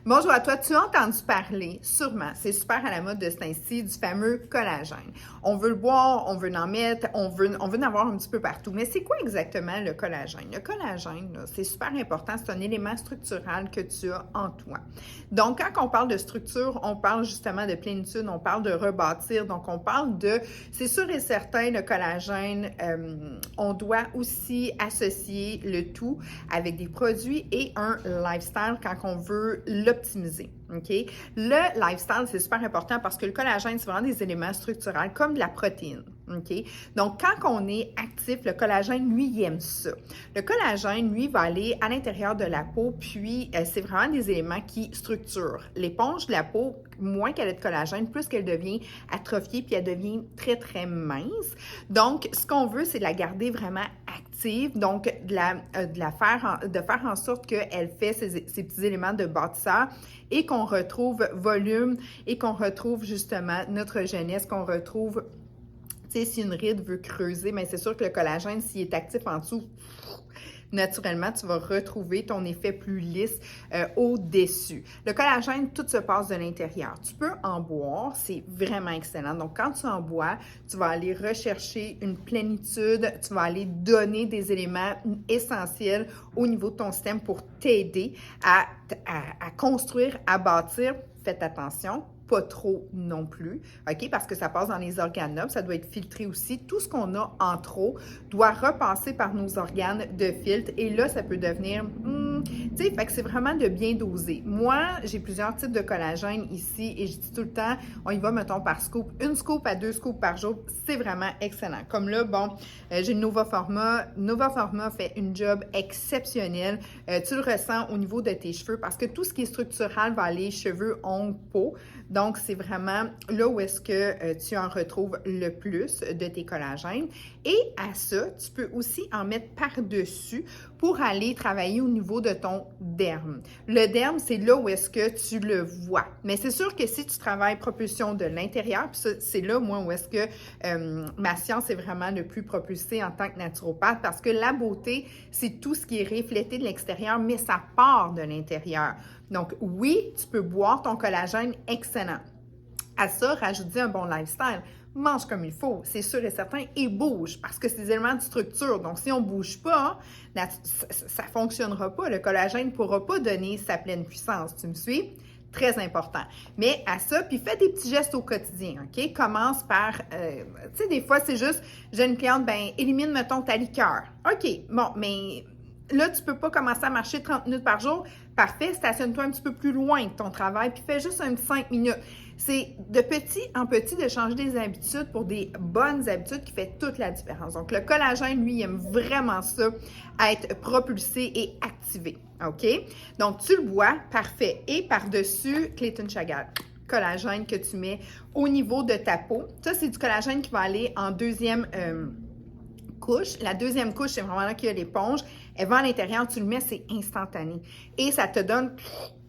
Bonjour à toi, tu as entendu parler, sûrement, c'est super à la mode de ce temps-ci, du fameux collagène. On veut le boire, on veut en mettre, on veut en avoir un petit peu partout. Mais c'est quoi exactement le collagène? Le collagène, c'est super important, c'est un élément structural que tu as en toi. Donc, quand on parle de structure, on parle justement de plénitude, on parle de rebâtir, donc on parle de, c'est sûr et certain, le collagène, on doit aussi associer le tout avec des produits et un lifestyle quand on veut l'optimiser. OK? Le lifestyle, c'est super important parce que le collagène, c'est vraiment des éléments structurels comme de la protéine. OK? Donc, quand on est actif, le collagène, lui, il aime ça. Le collagène, lui, va aller à l'intérieur de la peau, puis c'est vraiment des éléments qui structurent. L'éponge de la peau, moins qu'elle ait de collagène, plus qu'elle devient atrophiée, puis elle devient très, très mince. Donc, ce qu'on veut, c'est de la garder vraiment active, donc de faire en sorte qu'elle fait ces petits éléments de bâtisseur et qu'on retrouve volume et qu'on retrouve justement notre jeunesse, qu'on retrouve, tu sais, si une ride veut creuser, bien c'est sûr que le collagène, s'il est actif en dessous, naturellement, tu vas retrouver ton effet plus lisse au-dessus. Le collagène, tout se passe de l'intérieur. Tu peux en boire, c'est vraiment excellent. Donc, quand tu en bois, tu vas aller rechercher une plénitude, tu vas aller donner des éléments essentiels au niveau de ton système pour t'aider à construire, à bâtir. Faites attention, pas trop non plus, OK? Parce que ça passe dans les organes nobles, ça doit être filtré aussi. Tout ce qu'on a en trop doit repasser par nos organes de filtre et là, ça peut devenir, tu sais, fait que c'est vraiment de bien doser. Moi, j'ai plusieurs types de collagène ici et je dis tout le temps, on y va, mettons, par scoop. Une scoop à 2 scoops par jour, c'est vraiment excellent. Comme là, bon, j'ai le Nova Forma. Nova Forma fait une job exceptionnelle. Tu le ressens au niveau de tes cheveux parce que tout ce qui est structural va aller cheveux, ongles, peau. Donc, c'est vraiment là où est-ce que tu en retrouves le plus de tes collagènes. Et à ça, tu peux aussi en mettre par-dessus pour aller travailler au niveau de ton derme. Le derme, c'est là où est-ce que tu le vois. Mais c'est sûr que si tu travailles propulsion de l'intérieur, puis c'est là, moi, où est-ce que ma science est vraiment le plus propulsée en tant que naturopathe, parce que la beauté, c'est tout ce qui est reflété de l'extérieur, mais ça part de l'intérieur. Donc, oui, tu peux boire ton collagène excellent. À ça, rajoute un bon lifestyle. Mange comme il faut, c'est sûr et certain, et bouge, parce que c'est des éléments de structure. Donc, si on ne bouge pas, ça ne fonctionnera pas. Le collagène ne pourra pas donner sa pleine puissance. Tu me suis? Très important. Mais à ça, puis fais des petits gestes au quotidien, OK? Commence par, tu sais, des fois, c'est juste, j'ai une cliente, ben élimine, mettons, ta liqueur. OK, bon, mais là, tu ne peux pas commencer à marcher 30 minutes par jour. Parfait, stationne-toi un petit peu plus loin de ton travail, puis fais juste un petit 5 minutes. C'est de petit en petit de changer des habitudes pour des bonnes habitudes qui fait toute la différence. Donc, le collagène, lui, il aime vraiment ça, être propulsé et activé. OK? Donc, tu le bois, parfait. Et par-dessus, Clayton Chagall, collagène que tu mets au niveau de ta peau. Ça, c'est du collagène qui va aller en deuxième couche. La deuxième couche, c'est vraiment là qu'il y a l'éponge. Elle va à l'intérieur, tu le mets, c'est instantané. Et ça te donne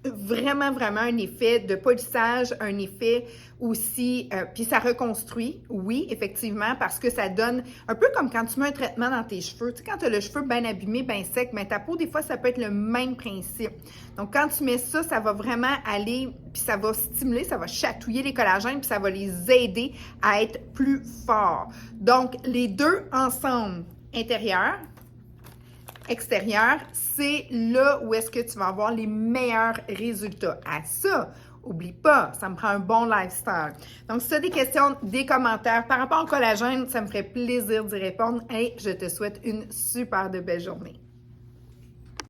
vraiment, vraiment un effet de polissage, un effet aussi, puis ça reconstruit, oui, effectivement, parce que ça donne, un peu comme quand tu mets un traitement dans tes cheveux, tu sais, quand tu as le cheveu bien abîmé, bien sec, bien ta peau, des fois, ça peut être le même principe. Donc, quand tu mets ça, ça va vraiment aller, puis ça va stimuler, ça va chatouiller les collagènes, puis ça va les aider à être plus forts. Donc, les deux ensemble, intérieur, extérieur, c'est là où est-ce que tu vas avoir les meilleurs résultats. À ça, oublie pas, ça me prend un bon lifestyle. Donc, si tu as des questions, des commentaires par rapport au collagène, ça me ferait plaisir d'y répondre et je te souhaite une super de belle journée.